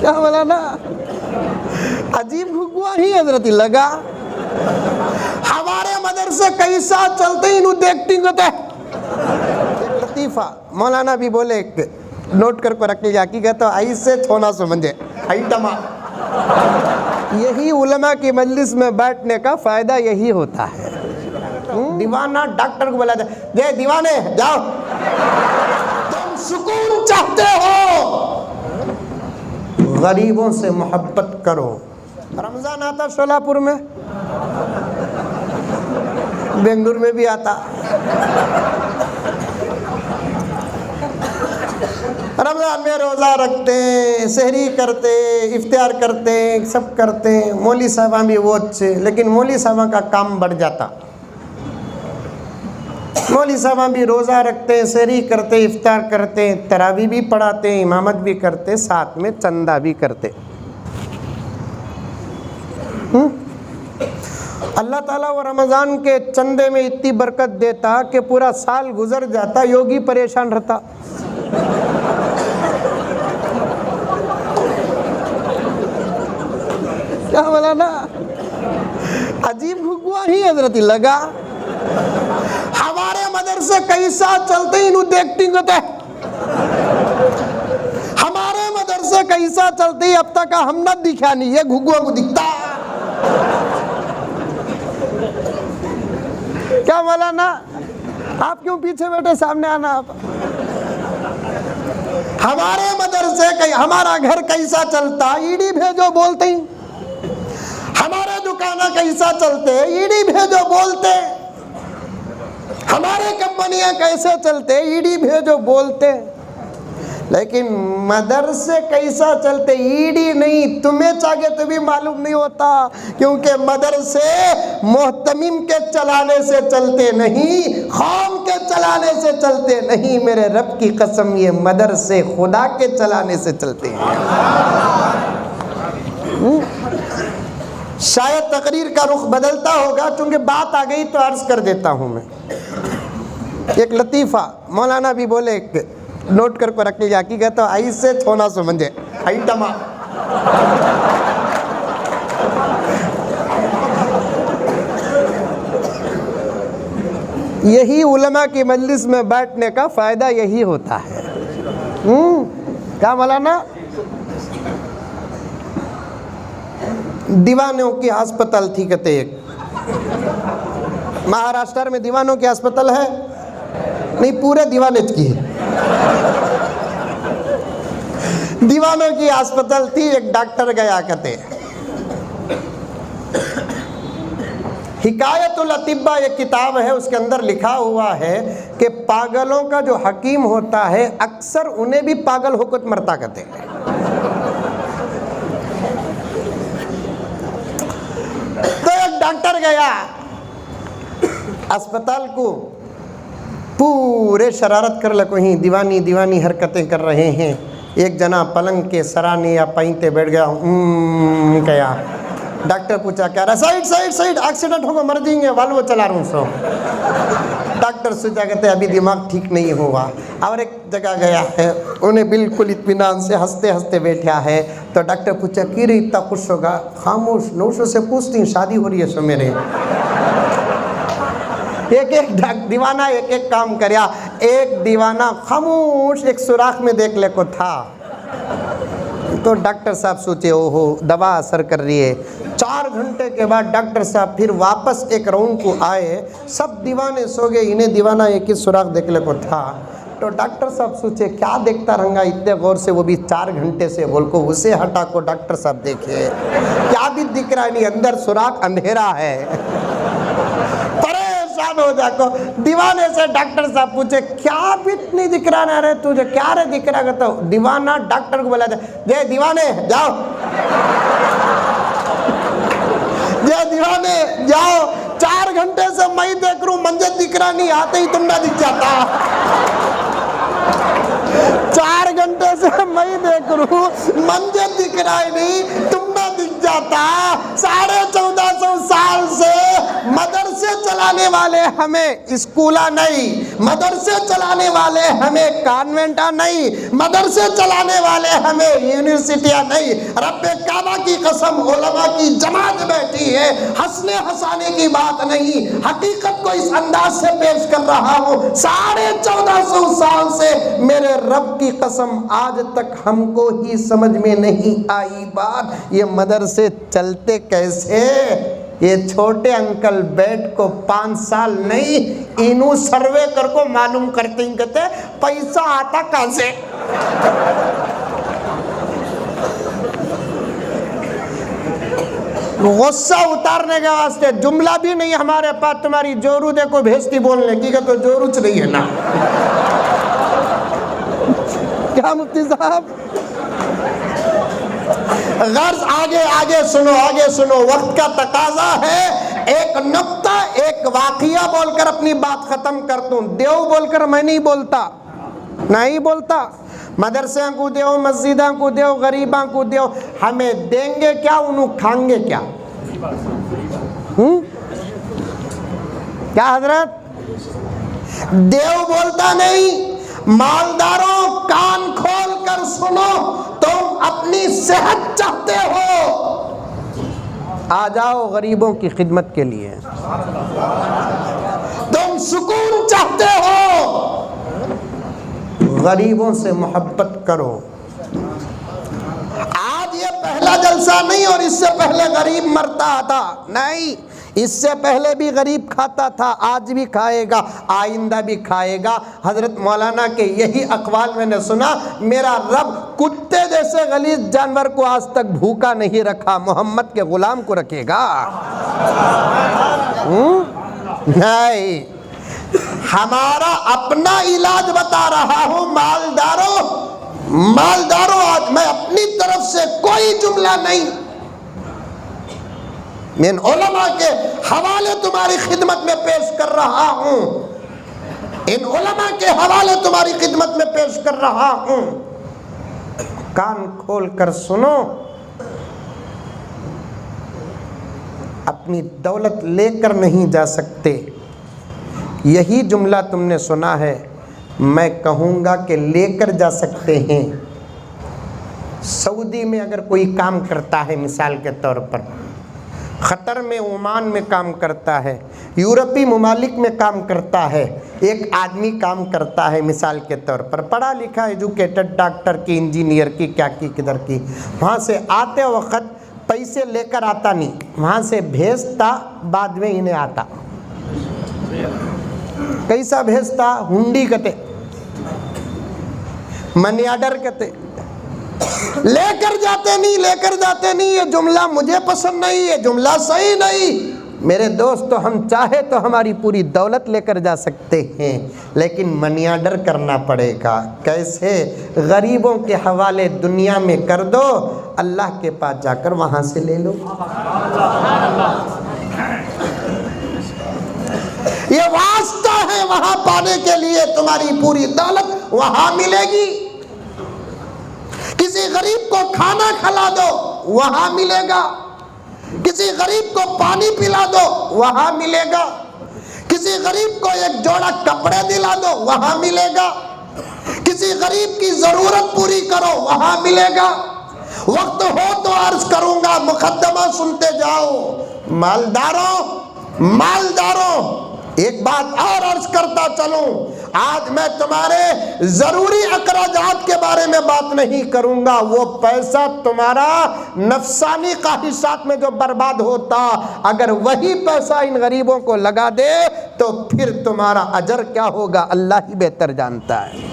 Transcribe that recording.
क्या बोला ना, अजीब घुगुआ ही हजरत लगा। हमारे मदरसे कैसा चलते इन एक्टिंग होते लतीफा मौलाना भी बोले, नोट करके रख लीजिए, हकीकत तो ऐसे छोना समझे आइटमा। यही उलमा की मजलिस में बैठने का फायदा यही होता है। दीवाना डॉक्टर को बोला जाए, ये दीवाने जाओ, तुम सुकून चाहते हो, गरीबों से मोहब्बत करो। रमजान आता शोलापुर में, बेंगलुरु में भी आता। रमजान में रोज़ा रखते हैं, सहरी करते, इफ्तियार करते, सब करते हैं। मौली साहबा भी वो अच्छे, लेकिन मौली साहबा का काम बढ़ जाता। मौली साहबा भी रोज़ा रखते हैं, सहरी करते, इफ्तार करते, तरावी भी पढ़ाते, इमामत भी करते, साथ में चंदा भी करते। अल्लाह ताला वो रमज़ान के चंदे में इतनी बरकत देता कि पूरा साल गुजर जाता, योगी परेशान रहता। क्या बोला ना, अजीब घुगुआ ही हजरत लगा। हमारे मदरसे कैसा चलते इन एक्टिंग होते, हमारे मदरसे कैसा चलते अब तक हम न दिखा नहीं, ये घुगुआ को दिखता। क्या बोला ना, आप क्यों पीछे बैठे, सामने आना आप। हमारे मदरसे हमारा घर कैसा चलता, ईडी भेजो बोलते ही। हमारे दुकाना कैसा चलते, ईडी भेजो बोलते। हमारे कंपनियां कैसे चलते, ईडी भेजो बोलते। लेकिन मदरसे कैसा चलते, ईडी नहीं, तुम्हें चाहे तो भी मालूम नहीं होता, क्योंकि मदरसे मोहतमिम के चलाने से चलते नहीं, खाम के चलाने से चलते नहीं। मेरे रब की कसम, ये मदरसे खुदा के चलाने से चलते हैं। शायद तकरीर का रुख बदलता होगा, क्योंकि बात आ गई तो अर्ज कर देता हूं मैं। एक लतीफ़ा मौलाना भी बोले, नोट करके रख लीजिए, हकीकत तो ऐसे छोना समझे आइटमा। यही उलमा की मजलिस में बैठने का फायदा यही होता है। क्या मौलाना, दीवानों की अस्पताल थी कहते, एक महाराष्ट्र में दीवानों की अस्पताल है, नहीं पूरे दीवाने की है। दीवानों की अस्पताल थी, एक डॉक्टर गया कहते, हिकायतुल अतिब्बा एक किताब है, उसके अंदर लिखा हुआ है कि पागलों का जो हकीम होता है अक्सर उन्हें भी पागल होकर मरता कहते हैं। तो एक डॉक्टर गया अस्पताल को, पूरे शरारत कर लको ही, दीवानी दीवानी हरकतें कर रहे हैं। एक जना पलंग के सराने या पैंते बैठ गया, क्या। डॉक्टर पूछा क्या रहा, साइड साइड साइड, एक्सीडेंट होगा, मर जाएंगे, वाल्वो चला रहा हूँ सो। डॉक्टर सोचा कहते अभी दिमाग ठीक नहीं हुआ। और एक जगह गया है, उन्हें बिल्कुल इत्मीनान से हंसते हंसते बैठा है। तो डॉक्टर पूछा कि रे इतना खुश होगा, खामोश, नौशों से पूछती शादी हो रही है सो मेरे। एक एक दीवाना एक एक काम करया, एक दीवाना खामोश एक सुराख में देख ले को था। तो डॉक्टर साहब सोचे ओहो दवा असर कर रही है। 4 घंटे के बाद डॉक्टर साहब फिर वापस एक राउंड को आए, सब दीवाने सो गए, इन्हें दीवाना एक ही सुराख देखने को था। तो डॉक्टर साहब सोचे क्या देखता रहूँगा इतने गौर से, वो भी 4 घंटे से, बोल को उसे हटा को डॉक्टर साहब देखे क्या भी दिख रहा है, नहीं अंदर सुराख अंधेरा है। परेशान हो जाको दीवाने से डॉक्टर साहब पूछे क्या भी नहीं दिख रहा ना रे तुझे, क्या रे दिख रहा, तो दीवाना डॉक्टर को बोला जय दीवाने जाओ, जय दीवाने जाओ, 4 घंटे से मैं देख रू मंजर दिख रहा नहीं, आते ही तुम ना दिख जाता। 4 घंटे से मैं देख रू मंजर दिख रहा है नहीं, तुम ना दिख जाता। 1450 साल से मदरसे चलाने वाले हमें स्कूला नहीं, मदरसे चलाने वाले हमें कॉन्वेंटा नहीं, मदरसे चलाने वाले हमें यूनिवर्सिटियां नहीं। रब्बे काबा की कसम, उलमा की जमात बैठी है, हंसने हंसाने की बात नहीं, हकीकत को इस अंदाज से पेश कर रहा हूँ। 1450 साल से मेरे रब की कसम आज तक हमको ही समझ में नहीं आई बात, ये मदरसे चलते कैसे। ये छोटे अंकल बैठ को 5 साल नहीं, इनू सर्वे कर को मालूम करते ही कहते पैसा आता कहां से। गुस्सा उतारने के वास्ते जुमला भी नहीं हमारे पास, तुम्हारी जोरू देखो भेजती बोलने की, तो जोरू च रही है ना। क्या मुफ्ती साहब, गर्ज आगे आगे सुनो, आगे सुनो, वक्त का तकाजा है। एक नुक्ता, एक वाकया बोलकर अपनी बात खत्म कर दूं। देव बोलकर मैं नहीं बोलता, नहीं बोलता। मदरसे को देव, मस्जिदा को देव, गरीबा को देव, हमें देंगे क्या, उन्हें खाएंगे क्या? क्या हजरत? देव बोलता नहीं। मालदारों कान खोल कर सुनो, तुम अपनी सेहत चाहते हो, आ जाओ गरीबों की खिदमत के लिए। तुम सुकून चाहते हो, गरीबों से मोहब्बत करो। आज ये पहला जलसा नहीं, और इससे पहले गरीब मरता था नहीं, इससे पहले भी गरीब खाता था, आज भी खाएगा, आइंदा भी खाएगा। हजरत मौलाना के यही अकवाल मैंने सुना, मेरा रब कुत्ते जैसे गलीज जानवर को आज तक भूखा नहीं रखा, मोहम्मद के गुलाम को रखेगा? नहीं, हमारा अपना इलाज बता रहा हूं। मालदारों, मालदारों, आज मैं अपनी तरफ से कोई जुमला नहीं, मैं उलमा के हवाले तुम्हारी खिदमत में पेश कर रहा हूं, इन उलमा के हवाले तुम्हारी खिदमत में पेश कर रहा हूं। कान खोल कर सुनो, अपनी दौलत लेकर नहीं जा सकते। यही जुमला तुमने सुना है, मैं कहूँगा कि लेकर जा सकते हैं। सऊदी में अगर कोई काम करता है, मिसाल के तौर पर क़तर में, ओमान में काम करता है, यूरोपीय ममालिक में काम करता है, एक आदमी काम करता है मिसाल के तौर पर, पढ़ा लिखा एजुकेटेड, डॉक्टर की, इंजीनियर की, क्या की, किधर की, वहाँ से आते वक्त पैसे लेकर आता नहीं, वहाँ से भेजता, बाद में इन्हें आता। कैसा भेजता? हुंडी कहते, मनी ऑर्डर कहते। लेकर जाते नहीं, लेकर जाते नहीं, ये जुमला मुझे पसंद नहीं, ये जुमला सही नहीं। मेरे दोस्त, तो हम चाहे तो हमारी पूरी दौलत लेकर जा सकते हैं, लेकिन मनी ऑर्डर करना पड़ेगा। कैसे? गरीबों के हवाले दुनिया में कर दो, अल्लाह के पास जाकर वहां से ले लो। ये वास्ता है, वहां पाने के लिए तुम्हारी पूरी दौलत वहां मिलेगी। किसी गरीब को खाना खिला दो, वहां मिलेगा। किसी गरीब को पानी पिला दो, वहां मिलेगा। किसी गरीब को एक जोड़ा कपड़े दिला दो, वहां मिलेगा। किसी गरीब की जरूरत पूरी करो, वहां मिलेगा। वक्त हो तो अर्ज करूंगा, मुकद्दमा सुनते जाओ। मालदारों, मालदारों, एक बात और अर्ज करता चलूं, आज मैं तुम्हारे जरूरी अखराजात के बारे में बात नहीं करूंगा। वो पैसा तुम्हारा नफसानी ख्वाहिशात में जो बर्बाद होता, अगर वही पैसा इन गरीबों को लगा दे तो फिर तुम्हारा अजर क्या होगा, अल्लाह ही बेहतर जानता है।